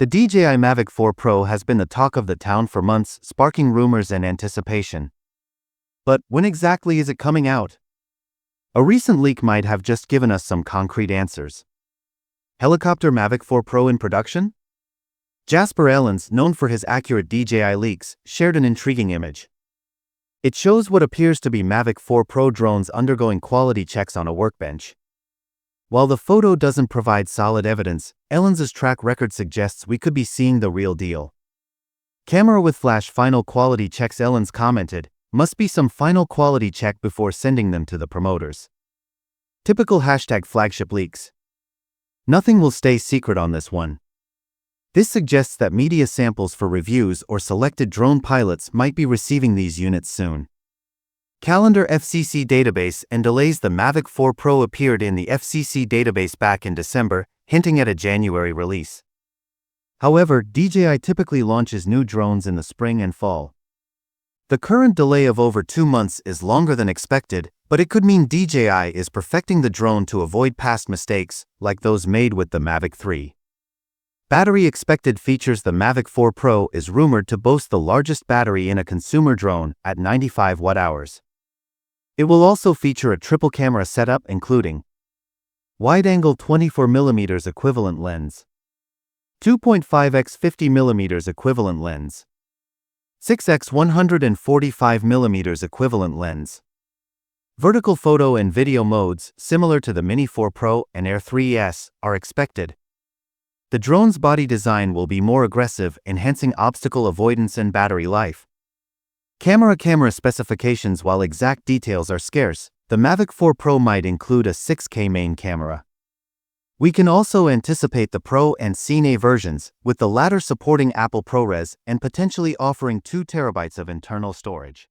The DJI Mavic 4 Pro has been the talk of the town for months, sparking rumors and anticipation. But when exactly is it coming out? A recent leak might have just given us some concrete answers. Helicopter Mavic 4 Pro in production? Jasper Ellens, known for his accurate DJI leaks, shared an intriguing image. It shows what appears to be Mavic 4 Pro drones undergoing quality checks on a workbench. While the photo doesn't provide solid evidence, Ellens' track record suggests we could be seeing the real deal. Camera with flash final quality checks, Ellens commented, must be some final quality check before sending them to the promoters. Typical #flagship leaks. Nothing will stay secret on this one. This suggests that media samples for reviews or selected drone pilots might be receiving these units soon. Calendar FCC database and delays. The Mavic 4 Pro appeared in the FCC database back in December, hinting at a January release. However, DJI typically launches new drones in the spring and fall. The current delay of over 2 months is longer than expected, but it could mean DJI is perfecting the drone to avoid past mistakes, like those made with the Mavic 3. Battery expected features. The Mavic 4 Pro is rumored to boast the largest battery in a consumer drone at 95 watt-hours. It will also feature a triple camera setup including wide-angle 24mm equivalent lens, 2.5x 50mm equivalent lens, 6x 145mm equivalent lens. Vertical photo and video modes, similar to the Mini 4 Pro and Air 3S, are expected. The drone's body design will be more aggressive, enhancing obstacle avoidance and battery life. Camera specifications. While exact details are scarce, the Mavic 4 Pro might include a 6K main camera. We can also anticipate the Pro and Cine versions, with the latter supporting Apple ProRes and potentially offering 2 TB of internal storage.